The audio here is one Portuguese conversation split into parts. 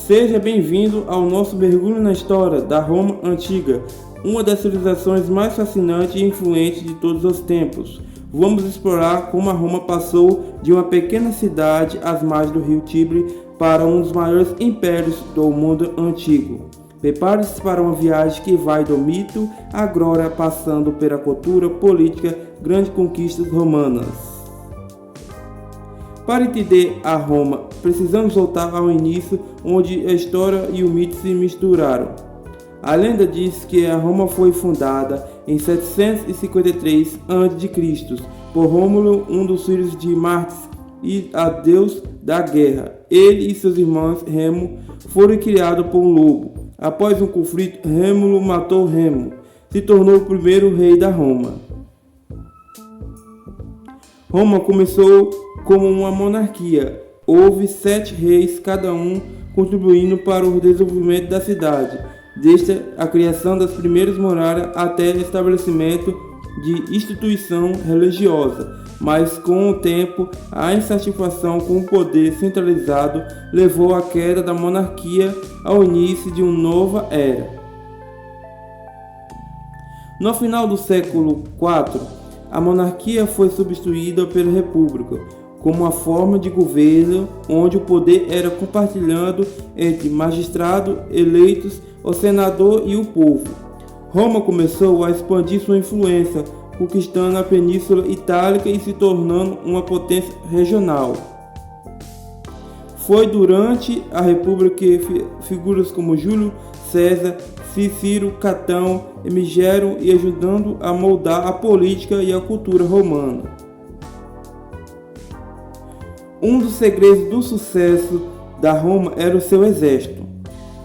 Seja bem-vindo ao nosso mergulho na história da Roma Antiga, uma das civilizações mais fascinantes e influentes de todos os tempos. Vamos explorar como a Roma passou de uma pequena cidade às margens do rio Tibre para um dos maiores impérios do mundo antigo. Prepare-se para uma viagem que vai do mito à glória, passando pela cultura, política, grandes conquistas romanas. Para entender a Roma, precisamos voltar ao início, onde a história e o mito se misturaram. A lenda diz que a Roma foi fundada em 753 a.C. por Rômulo, um dos filhos de Marte e a deus da guerra. Ele e seus irmãos Remo foram criados por um lobo. Após um conflito, Rômulo matou Remo, se tornou o primeiro rei da Roma. Roma começou como uma monarquia. Houve 7 reis, cada um contribuindo para o desenvolvimento da cidade, desde a criação das primeiras muralhas até o estabelecimento de instituição religiosa. Mas com o tempo, a insatisfação com o poder centralizado levou à queda da monarquia ao início de uma nova era. No final do século IV, a monarquia foi substituída pela república, como uma forma de governo onde o poder era compartilhado entre magistrados eleitos, o senador e o povo. Roma começou a expandir sua influência, conquistando a Península Itálica e se tornando uma potência regional. Foi durante a República que figuras como Júlio César, Cícero, Catão emergiram e ajudando a moldar a política e a cultura romana. Um dos segredos do sucesso da Roma era o seu exército,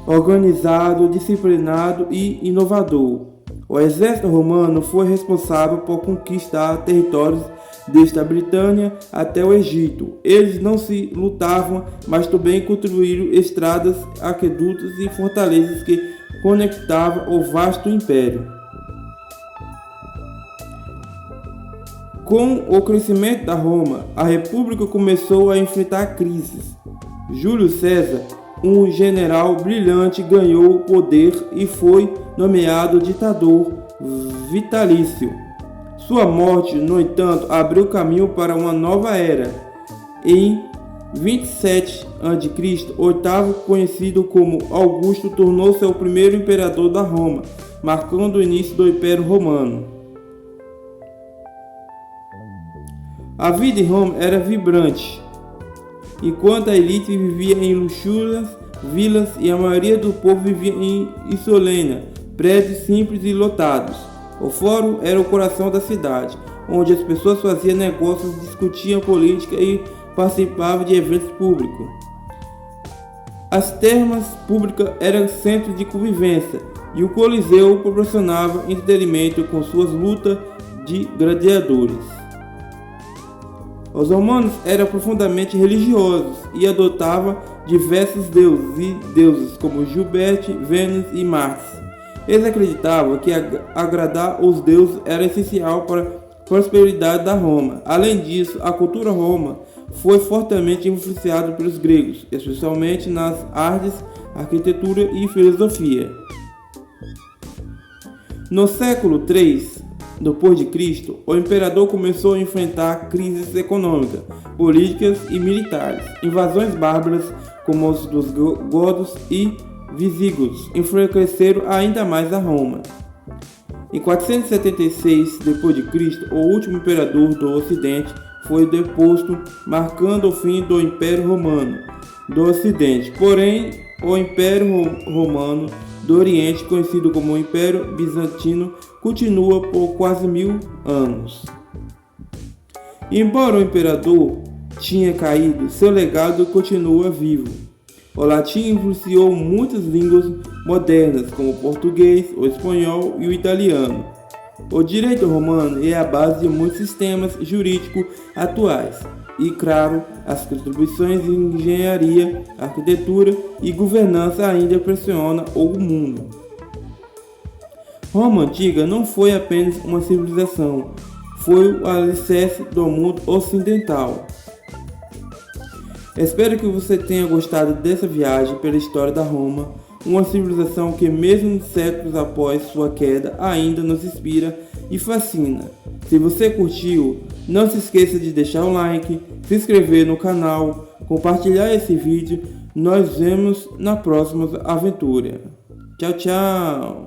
organizado, disciplinado e inovador. O exército romano foi responsável por conquistar territórios desde a Britânia até o Egito. Eles não se lutavam, mas também construíram estradas, aquedutos e fortalezas que conectavam o vasto império. Com o crescimento da Roma, a República começou a enfrentar crises. Júlio César, um general brilhante, ganhou o poder e foi nomeado ditador vitalício. Sua morte, no entanto, abriu caminho para uma nova era. Em 27 a.C., Otávio, conhecido como Augusto, tornou-se o primeiro imperador da Roma, marcando o início do Império Romano. A vida em Roma era vibrante, enquanto a elite vivia em luxúrias, vilas e a maioria do povo vivia em Isolena, prédios simples e lotados. O fórum era o coração da cidade, onde as pessoas faziam negócios, discutiam política e participavam de eventos públicos. As termas públicas eram centros de convivência e o Coliseu proporcionava entretenimento com suas lutas de gladiadores. Os romanos eram profundamente religiosos e adotavam diversos deuses e deusas como Júpiter, Vênus e Marte. Eles acreditavam que agradar os deuses era essencial para a prosperidade da Roma. Além disso, a cultura romana foi fortemente influenciada pelos gregos, especialmente nas artes, arquitetura e filosofia. No século III depois de Cristo, o imperador começou a enfrentar crises econômicas, políticas e militares. Invasões bárbaras, como os dos godos e visigodos, enfraqueceram ainda mais a Roma. Em 476 d.C., o último imperador do Ocidente foi deposto, marcando o fim do Império Romano do Ocidente. Porém, o Império Romano do Oriente, conhecido como Império Bizantino, continua por quase 1000 anos. Embora o imperador tenha caído, seu legado continua vivo. O latim influenciou muitas línguas modernas, como o português, o espanhol e o italiano. O direito romano é a base de muitos sistemas jurídicos atuais. E, claro, as contribuições em engenharia, arquitetura e governança ainda impressionam o mundo. Roma Antiga não foi apenas uma civilização, foi o alicerce do mundo ocidental. Espero que você tenha gostado dessa viagem pela história da Roma, uma civilização que mesmo séculos após sua queda ainda nos inspira e fascina. Se você curtiu, não se esqueça de deixar o like, se inscrever no canal, compartilhar esse vídeo. Nós vemos na próxima aventura. Tchau, tchau!